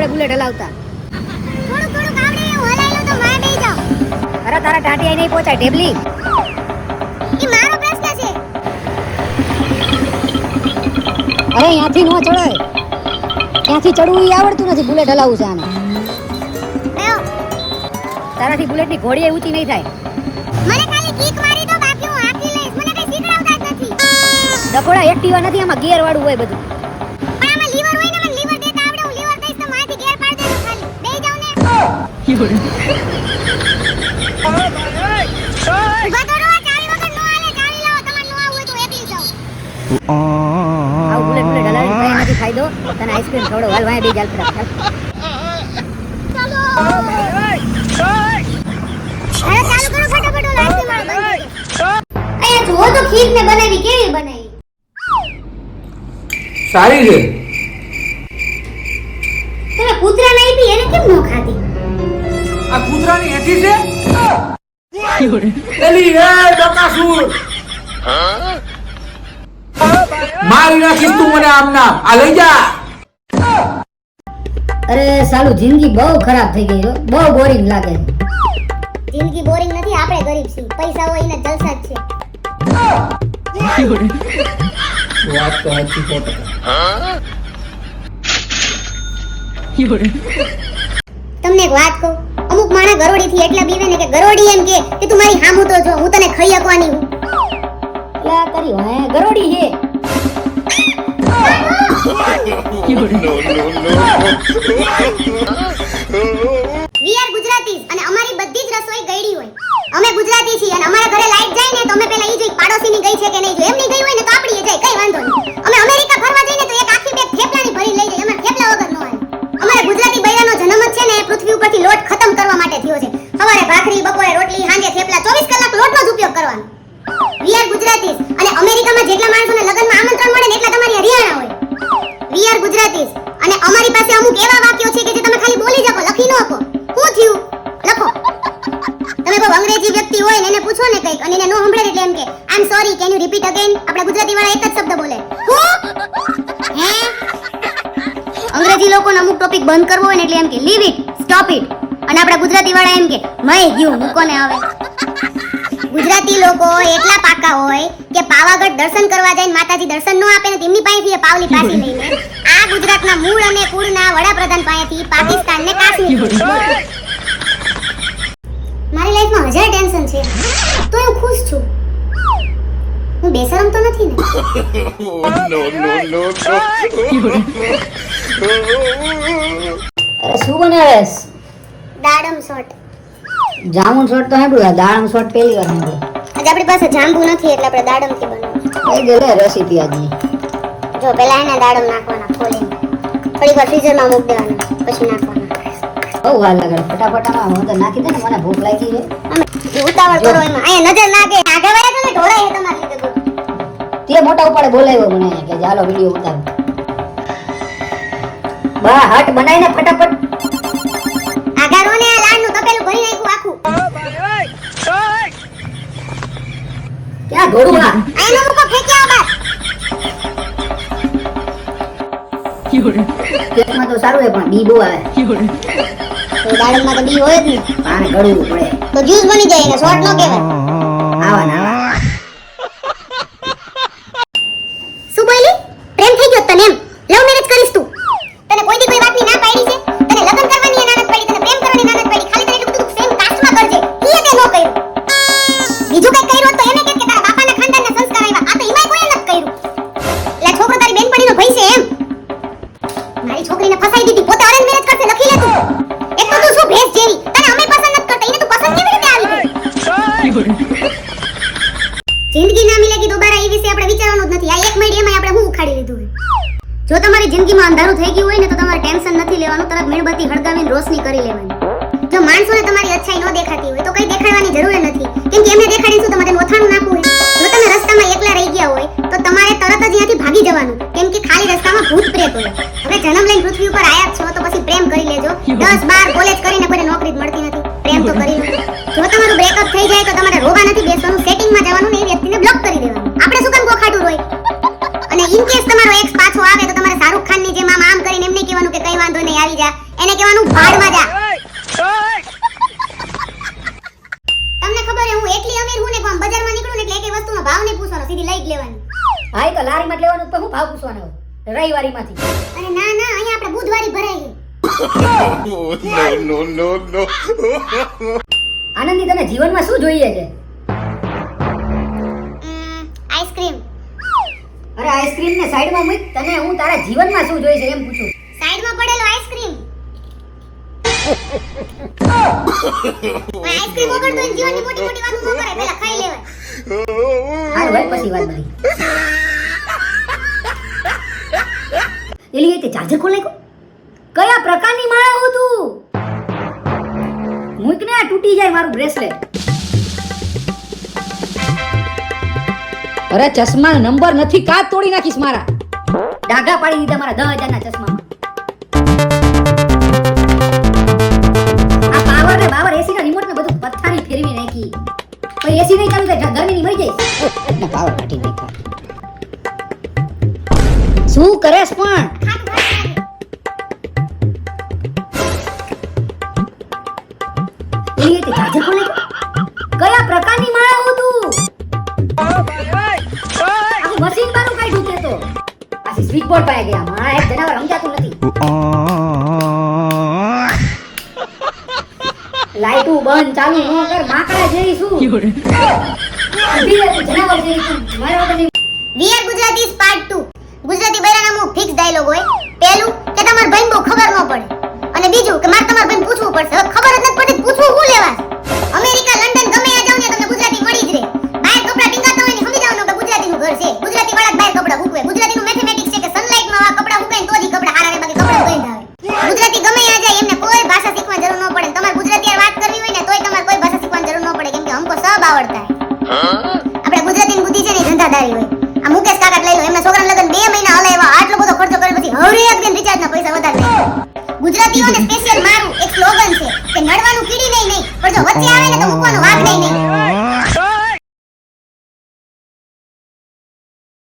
આવડે બુલેટ હલાવતા? થોડું થોડું આવડે એવું હલાઈ લો તો માર બેહી જાવ. અરે તારા ટાંટિયા નહીં પહોંચાય ટેબલી. ઈ મારો પ્રશ્ન છે. અરે અહીંયાથી નો ચડાય. ત્યાંથી ચડવું ઈ આવડતું નથી, બુલેટ હલાવવું છે આને. બેહો. તારાથી બુલેટની ઘોડી ઊંચી નહીં થાય. મને ખાલી કિક મારી દો, બાકી હું હાકી લઈશ. મને કઈ શીખડાવતા જ નથી. ડફોડા એક્ટિવા નથી, આમાં ગિયર વાળું હોય બધું. પણ આમાં લીવર હોય ને, મને લીવર દેતા આવડે. હું લીવર દઈશ તો મારાથી ગેર પાડ દેજો ખાલી. બેહી જાવ ને. ઉભા તો રહો, ચાવી વગર નો હાલે. ચાવી લાવો, તમારે નો આવવું હોય તો એકલી જાઓ. આવું બુલેટ હલાવીને કઈ નથી ફાયદો. તને આઈસ્ક્રીમ ખવડો, હાલ વાય બે જાલ ફટાક. ચાલો. અરે ચાલુ કરો ફટાફટ, ઓલો આઈસ્ક્રીમ વાળો બંધ થઈ ગયો. અહીંયા જુઓ તો ખીર ને બનાવી કેવી બનાવી. સારી છે. તમે કૂતરા નહીં પી એને કેમ નો ખાધી? આ કૂતરાની હેઠી છે. એલી એ બકાસુર મારી નાખીશ તું મને આમ નામ. આ લઈ જા. અરે સાલું જિંદગી બહુ ખરાબ થઈ ગઈ છે, બહુ બોરિંગ લાગે છે. જિંદગી બોરિંગ નથી, આપણે ગરીબ છીએ. પૈસા હોય એને જલસા જ છે. વાત તો સાચી ખોટી. તમને એક વાત કહું, અમુક માણસ ગરોડી થી એટલા બીવે ને કે ગરોડી એમ કે તું મારી હામું તો જો, હું તને ખાઈ શકવાની હું. લા તારી વાય ગરોડી છે. We are Gujaratis અને અમારી બધી જ રસોઈ ગઈડી હોય. અમે ગુજરાતી છીએ અને અમારા ઘરે લાઈટ જાય ને તો અમે પહેલા ઈ જોઈ પાડોશીની ગઈ છે કે નહીં જોઈ. એમની ગઈ હોય ને તો આપણી જાય, કઈ વાંધો નહીં. અમે અમેરિકા ફરવા જઈને તો એક આખી બેગ થેપલાની ભરી લઈ જાય. અમારે થેપલા વગર નો આવે. અમારા ગુજરાતી બૈરાનો જન્મ જ છે ને પૃથ્વી ઉપરથી લોટ ખતમ કરવા માટે થયો છે. સવારે ભાખરી, બપોરે રોટલી, સાંજે થેપલા, 24 કલાક લોટનો જ ઉપયોગ કરવાનો. We are Gujaratis અને અમેરિકામાં જેટલા માણસોને લગ્નમાં આમંત્રણ મળે ને એટલા તમારી હરિયાણા હોય. We are Gujaratis અને અમારી પાસે અમુક એવા વાક્યો છે કે જે તમે ખાલી બોલી શકો, લખી ન શકો. શું થયું? લખો. તમે કોઈ અંગ્રેજી વ્યક્તિ હોય ને એને પૂછો ને કંઈક અને એને નો સંભળે એટલે એમ કે I am sorry, can you repeat again? આપણા ગુજરાતી વાળા એક જ શબ્દ બોલે. હું? હે? અંગ્રેજી લોકોને અમુક ટોપિક બંધ કરવો હોય ને એટલે એમ કે લીવ ઇટ, સ્ટોપ ઇટ. અને આપણા ગુજરાતી વાળા એમ કે મય ગયું, મૂકોને આવે. ગુજરાતી લોકો એટલા પાકા હોય કે પાવાગઢ દર્શન કરવા જઈને માતાજી દર્શન નો આપે ને તેમની પાસેથી એ પાવલી પાછી લઈને આ ગુજરાતના મૂળ અને કુળના વડાપ્રધાન પાસેથી પાકિસ્તાન ને કાશ્મીર. મારી લાઈફમાં 1000 ટેન્શન છે તો હું ખુશ છું. હું બેશરમ તો નથી ને? અરે શું બનાવેસ? દાડમ શોટ. જામુન શોટ તો સાંભળ્યું, દાડમ શોટ પહેલી વાર સાંભળ્યું. આજે આપણી પાસે જાંબુ નથી એટલે આપણે દાડમથી બનાવીએ. એ ગલે રેસીપી આજની. જો પહેલા એને દાડમ નાખવાના ખોલીને, થોડીક વાર ફ્રીઝરમાં મૂકી દેવાના, પછી નાખવાના. બહુ વાર લાગે, ફટાફટામાં હું તો નાખી દે ને, મને ભૂખ લાગી છે. જે ઉતાવળ કરો એમાં અહીંયા નજર નાખે આગળ વાળા તમે ઢોળાય છે તમારી લીધે બધું. તે મોટા ઉપાડે બોલાવ્યો મને અહીંયા કે ચાલો વિડિયો ઉતારો. બા હટ બનાવીને ફટાફટ. આગારો ને આ લાડનું તપેલું ભરી નાખ્યું આખું. ક્યાં ઢોળું? હા આનો મુકો ફેંક્યા બાર. કેકમાં તો સારું છે પણ બી બહુ આવે. તો દાડમમાં તો બી હોય જ ને, પાને ગળવું પડે તો જ્યુસ બની જાય એને શોર્ટ નો કહેવાય. આવા ના આવા. શું બોલી? પ્રેમ થઈ ગયો તને એમ? લવ મેરેજ કરીશ તું? તને કોઈ દી કોઈ વાતની ના પાડી છે? તને લગ્ન કરવાની નાનત પડી, તને પ્રેમ કરવાની નાનત પડી, ખાલી તને એટલું બધું સેમ કાસ્ટમાં કરજે. ઈ તે નો કર્યું. બીજું કઈ કર્યું તો એને કે તારા બાપાના ખાનદાનના સંસ્કાર આવ્યા. આ તો ઈમાય કોઈ નથી કર્યું. એટલે છોકરો તારી બેનપણીનો ભઈ છે એમ? મારી છોકરીને ફસાઈ દીધી, પોતે અરેન્જ મેરેજ કરશે, લખી લે તું. એક તો તું શું ભેંસ જેવી, તને અમે પસંદ નથી કરતા, એને તું પસંદ કેવી રીતે આવી ગઈ? જિંદગી ના મિલેગી દોબારા એ વિશે આપણે વિચારવાનું જ નથી. આ એક મિનિટ એમાં આપણે હું ઉખાડી લીધું હોય. જો તમારી જિંદગીમાં અંધારું થઈ ગયું હોય ને તો તમારે ટેન્શન નથી લેવાનું, તરત મીણબત્તી હળગાવીને રોશની કરી લેવાની. જો માણસોને તમારી અચ્છાઈ ન દેખાતી હોય તો કઈ દેખાડવાની જરૂર નથી, કેમ કે એમને દેખાડીને શું તમારે ઓથાણું નાખવું હોય. જો તમે રસ્તામાં એકલા રહી ગયા હોય તો તમારે તરત જ અહીંયાથી ભાગી જવાનું, કેમ કે ખાલી રસ્તામાં ભૂત પ્રેત હોય. હવે જન્મ લઈને પૃથ્વી ઉપર આયા છો તો પછી પ્રેમ કરી લેજો. 10-12 કોલેજ કરીને કોઈ નોકરી જ મળતી નથી, પ્રેમ તો કરી લો. જો તમારું બ્રેકઅપ થઈ જાય તો તમારે રોવા નથી બેસવાનું, સેટિંગમાં જવાનું ને એ વ્યક્તિને બ્લોક કરી દેવાનું. આપણે શું કામ ગોખાડું હોય? અને ઇન કેસ તમારો એક્સ પાછો આવે તો તમારે શાહરુખ ખાનની જેમ આમ કરીને એમને કહેવાનું કે કઈ વાંધો નહીં આવી જા, એને રવિવારીમાંથી. અરે ના ના, અહીંયા આપણે બુધવારી ભરાય છે. આનંદી, તને જીવનમાં શું જોઈએ છે? આઈસ્ક્રીમ. અરે આઈસ્ક્રીમ ને સાઈડમાં મૂક, તને હું તારા જીવનમાં શું જોઈએ છે એમ પૂછું. સાઈડમાં પડેલો આઈસ્ક્રીમ. આઈસ્ક્રીમ વગર તો જીવનની મોટી મોટી વાતો ન કરાય, પહેલા ખાઈ લેવાય. હાલ ભાઈ, પછી વાત બધી. એલી તે ચાર્જર ખોલે કો? કયા પ્રકારની માળા હો તું? મૂક ને, આ તૂટી જાય મારું બ્રેસલેટ. અરે ચશ્મા નંબર નથી, કાચ તોડી નાખીશ મારા. ડાઘા પાડી દીધા મારા 10,000 ના ચશ્મામાં. આ પાવર ને બાવર એસી ના રિમોટ ને બધું પથ્થારી ફેરવી નાખી. પછી એસી નહીં ચાલુ થાય, ગરમીની મરી જઈશ. ના પાવર કાઢી નાખ્યા. શું કરેશ પણ? એ તે ચાર્જર ખોલે કો? કયા પ્રકારની માળા હો તું? આખું મશીન બારું કાઢ્યું તે તો. પાછી સ્વિચ બોર્ડ પાય ગયા. મારા એક જનાવર સમજાતું નથી. લાઈટું બંધ ચાલુ ન કર, માકડા જેવી શું? ઊભી રહે તું, જનાવર જેવી તું. મારા વગર નહીં. We are Gujaratis part 2. Gujarati બૈરાના મુખ ફિક્સ ડાયલોગ હોય. પહેલું કે તમાર ભાઈને બહુ ખબર ન પડે, અને બીજું કે મારે તમાર ભાઈને પૂછવું પડશે. હવે ખબર જ નથી પડતી, પૂછવું શું લેવા? અમેરિકા, લંડન ગમે ત્યાં જાવ ને તમને ગુજરાતી મળી જ રહે. બહાર કપડા ટીંગાતા હોય ને સમજી જાવ કે ગુજરાતીનું ઘર છે. ગુજરાતી વાળા જ બહાર કપડા સૂકવે. ગુજરાતીનું મેથેમેટિક્સ છે કે સનલાઇટમાં આ કપડા સુકાય ને તો જ ઈ કપડા હારા રહે, બાકી કપડા ધોઈને આવે. ગુજરાતી ગમે ત્યાં જાય એમને કોઈ ભાષા શીખવાની જરૂર ન પડે. તમારે ગુજરાતી યાર વાત કરવી હોય ને તોય તમારે કોઈ ભાષા શીખવાની જરૂર ન પડે, કેમ કે હમકો સબ આવડતા હે. આપણે ગુજરાતીની બુદ્ધિ છે ને ઈ ધંધાદારી હોય. આ મુકેશ કાકા લઈ લો, એમના છોકરાના લગન 2 મહિના હલાવ્યા, આટલો બધો ખર્ચો કર્યો પછી હવે એકદમ રિચાર્જના પૈસા વધારે નાખ્યા. ગુજરાતીઓને સ્પેશિયલ મારું એક સ્લોગન છે કે નડવાનું કીડી નહીં, પણ જો વચ્ચે આવે ને તો